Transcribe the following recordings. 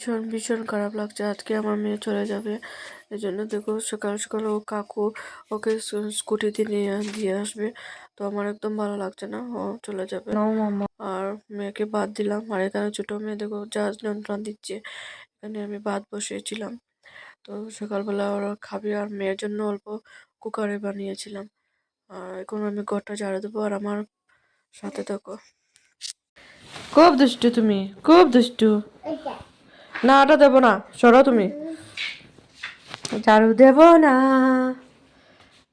ভীষণ ভীষণ খারাপ লাগছে। আজকে আমার মেয়ে চলে যাবে, এই জন্য দেখো সকাল সকাল ও কাকু ওকে স্কুটিতে নিয়ে দিয়ে আসবে। তো আমার একদম ভালো লাগছে না, ও চলে যাবে। আর মেয়েকে ভাত দিলাম, আর এখানে ছোটো মেয়ে দেখো যা যন্ত্রণা দিচ্ছে। এখানে আমি ভাত বসিয়েছিলাম, তো সকালবেলা ওরা খাবে, আর মেয়ের জন্য অল্প কুকারে বানিয়েছিলাম। আর এখন আমি ঘরটা ঝাড়ু দেবো, আর আমার সাথে থাকো। খুব দুষ্টু তুমি, খুব দুষ্টু। না ওটা দেবো না, সরো তুমি। ঝাড়ু দেব না,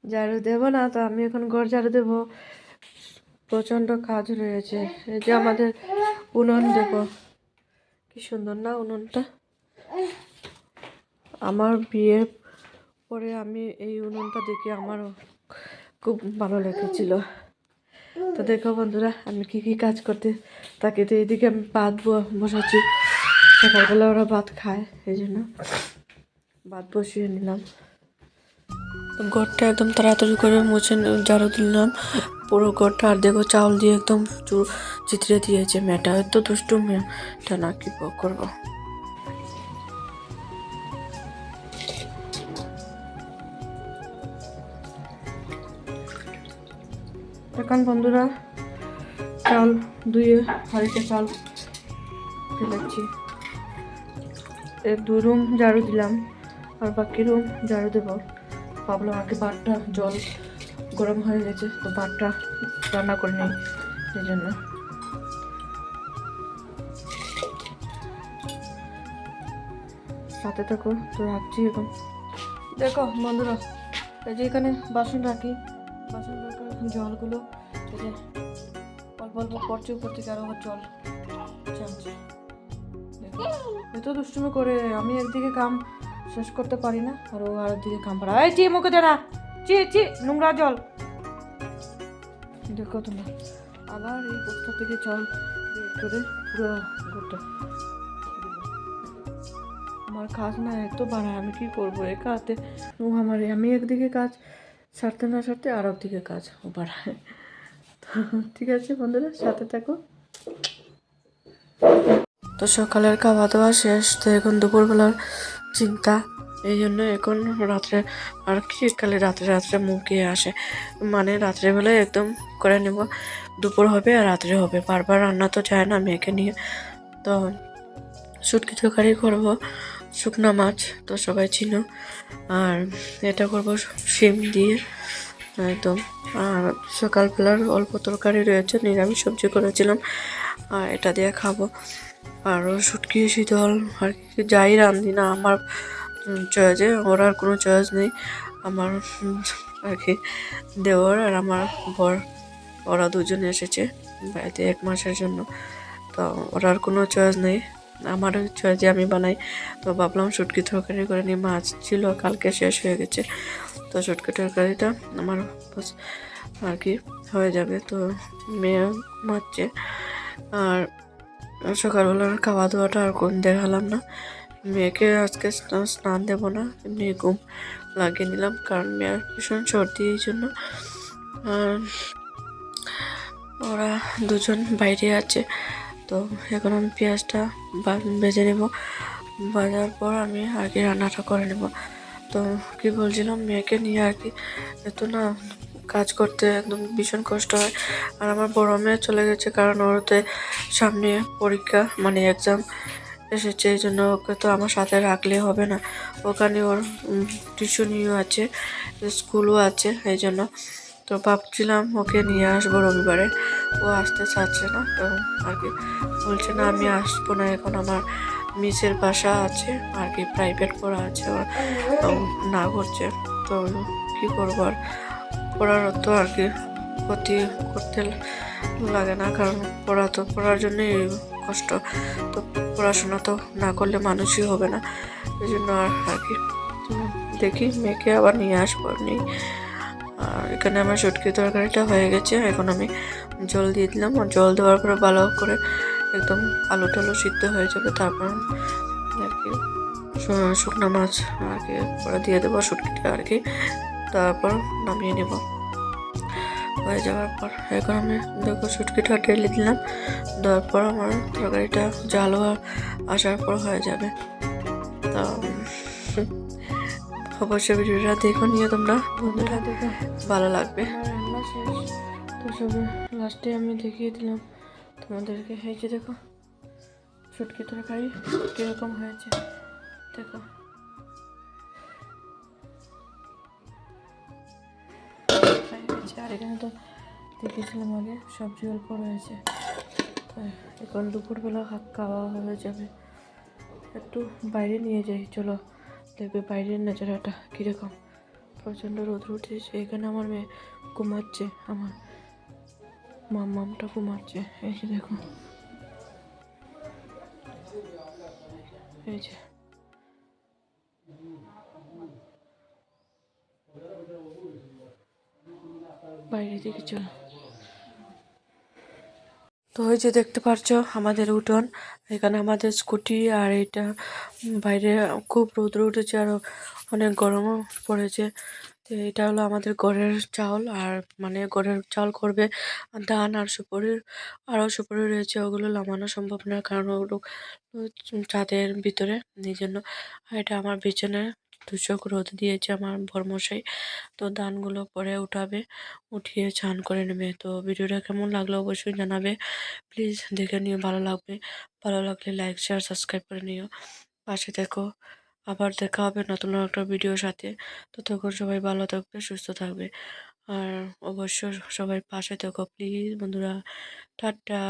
ঝাড়ু দেবো না, তো আমি এখন ঘর ঝাড়ু দেবো। প্রচণ্ড কাজ রয়েছে। এই যে আমাদের উনুন দেখো কি সুন্দর না উনুনটা। আমার বিয়ের পরে আমি এই উনুনটা দেখে আমারও খুব ভালো লেগেছিল। তো দেখো বন্ধুরা আমি কি কি কাজ করতে থাকি। তো এইদিকে আমি ভাত বসাচ্ছি, সকালবেলা ওরা ভাত খায়, এই জন্য ভাত বসিয়ে নিলাম। তো ঘরটা একদম তাড়াতাড়ি করে মুছে ঝাড়ু দিলাম পুরো ঘরটা। আর দেখো চাউল দিয়ে একদম চিত্রে দিয়েছে। মেয়েটা এত দুষ্টু, মেয়েটা না কি করবো। এখন বন্ধুরা চাল ধুয়ে হাঁড়িতে চাল ফেলেছি। দু রুম ঝাড়ু দিলাম, আর বাকি রুম ঝাড়ু দেবো। ভাবলাম আগে ভাতটা জল গরম হয়ে গেছে, তো ভাতটা রান্না করে নিই, সেই জন্য। সাথে থাকো, তো রাখছি এখন। দেখো বন্ধুরা এই যে এখানে বাসন রাখি, বাসন রাখার জলগুলো এই যে অল্প অল্প পড়ছে, উপর থেকে আরো জল চাচ্ছে। দেখো এত দুষ্টুমি করে, আমি একদিকে কাম শেষ করতে পারি না, আর ও আর দিকে কাম পারা। এই চি মুখে দে না, চি নোংরা জল। দেখো তোমরা আবার এই বস্তা থেকে জল বের করে পুরো ঘরটা। আমার কাজ না এত বাড়ায়, আমি কি করবো একা হাতে। ও আমার আমি একদিকে কাজ সারতে না সারতে আর একদিকে কাজ ও বাড়ায়। তো ঠিক আছে বন্ধুরা, সাথে থাকো। তো সকালের খাওয়া দাওয়া শেষ, তো এখন দুপুরবেলার চিন্তা, এই জন্য এখন রাত্রে আর কি কালে রাত্রে রাত্রে মুখে আসে, মানে রাত্রেবেলায় একদম করে নেব। দুপুর হবে আর রাত্রে হবে, বারবার রান্না তো যায় না মেয়েকে নিয়ে। তো শুটকি তরকারি করবো, শুকনো মাছ তো সবাই ছিল, আর এটা করবো শিম দিয়ে একদম। আর সকালবেলার অল্প তরকারি রয়েছে, নিরামিষ সবজি করেছিলাম, আর এটা দিয়ে খাবো। আরও শুটকি শীতল আর কি যাই রাঁধি না আমার চয়েসে, ওর আর কোনো চয়েস নেই। আমার আর কি দেওর আর আমার বর, ওরা দুজনে এসেছে বাড়িতে 1 মাসের জন্য। তো ওর আর কোনো চয়েস নেই, আমার চয়েসে আমি বানাই। তো ভাবলাম শুটকি তরকারি করে নিই, মাছ ছিল কালকে শেষ হয়ে গেছে। তো শুটকি তরকারিটা আমার আর কি হয়ে যাবে। তো মেয়ে ঘুমাচ্ছে, আর সকালবেলার খাওয়া দাওয়াটা আর কোন দেখালাম না। মেয়েকে আজকে স্নান দেবো না, এমনি ঘুম লাগিয়ে নিলাম, কারণ মেয়ের ভীষণ সর্দি, এই জন্য। আর ওরা দুজন বাইরে আছে। তো এখন আমি পেঁয়াজটা ভেজে নেব, ভাজার পর আমি আর কি রান্নাটা করে নেব। তো কি বলছিলাম, মেয়েকে নিয়ে আর কি এত না কাজ করতে একদম ভীষণ কষ্ট হয়। আর আমার বড় মেয়ে চলে গেছে, কারণ ওরতে সামনে পরীক্ষা মানে এক্সাম এসেছে, এই জন্য ওকে তো আমার সাথে রাখলে হবে না। ওখানে ওর টিউশনিও আছে, স্কুলও আছে, এই জন্য। তো ভাবছিলাম ওকে নিয়ে আসবো রবিবারে, ও আসতে চাচ্ছে না, তো আর কি বলছে না আমি আসবো না, এখন আমার মিসের বাসা আছে আর কি, প্রাইভেট পড়া আছে, না করছে। তো কি করবো, আর পড়ার তো আর কি ক্ষতি করতে লাগে না, কারণ পড়ার জন্যই কষ্ট। তো পড়াশোনা তো না করলে মানুষই হবে না, এই জন্য আর কি দেখি মেয়েকে আবার নিয়ে আসবো নেই। আর এখানে আমার শুটকি তরকারিটা হয়ে গেছে, এখন আমি জল দিয়ে দিলাম, আর জল দেওয়ার পরে ভালো করে একদম আলু টালু সিদ্ধ হয়ে যাবে, তারপর আর কি শুকনো মাছ আর কি পরে দিয়ে দেবো শুটকিটা আর কি, তারপর নামিয়ে নেব। তো হয়ে যাওয়ার পর এখন আমি দেখো শুটকিটা ঢেলে দিলাম, দেওয়ার পর আমার তরকারিটা জাল আসার পর হয়ে যাবে। তো অবশ্যই ভিডিওটা দেখো নিয়ে তোমরা, বন্ধুরা দেখো ভালো লাগবে। রান্না শেষ, তো সবে লাস্টে আমি দেখিয়ে দিলাম তোমাদেরকে। এই যে দেখো শুটকি তরকারি কীরকম হয়েছে দেখো। আর এখানে তো দেখেছিলাম আগে সবজি অল্প রয়েছে, এখন দুপুরবেলা খাওয়া হয়ে যাবে। একটু বাইরে নিয়ে যাই চলো, দেখবে বাইরের নজারাটা কীরকম। প্রচণ্ড রোদ উঠেছে, এখানে আমার মেয়ে ঘুমাচ্ছে, আমার মামটা ঘুমাচ্ছে। এই যে দেখো, এই যে বাইরে দিকে চলো। তো ওই যে দেখতে পাচ্ছ আমাদের উঠোন, এখানে আমাদের স্কুটি, আর এটা বাইরে খুব রৌদ্র উঠেছে আর অনেক গরমও পড়েছে। তো এটা হলো আমাদের ঘরের চাউল, আর মানে ঘরের চাউল করবে ধান আর সুপারির, আরও সুপারি রয়েছে, ওগুলো নামানো সম্ভব না কারণ ওগুলো ছাদের ভিতরে এই জন্য। আর এটা আমার বিছানায় দুচোখ রোদ দিয়েছে আমার বরমশাই, তো ধানগুলো পরে উঠাবে, উঠিয়ে চান করে নেবে। তো ভিডিওটা কেমন লাগলো অবশ্যই জানাবে, প্লিজ দেখে নিও, ভালো লাগবে। ভালো লাগলে লাইক শেয়ার সাবস্ক্রাইব করে নিও, পাশে দেখো। আবার দেখা হবে নতুন একটা ভিডিওর সাথে। ততক্ষণ সবাই ভালো থাকবে, সুস্থ থাকবে, আর অবশ্য সবাই পাশে থেকো প্লিজ বন্ধুরা। টাটা।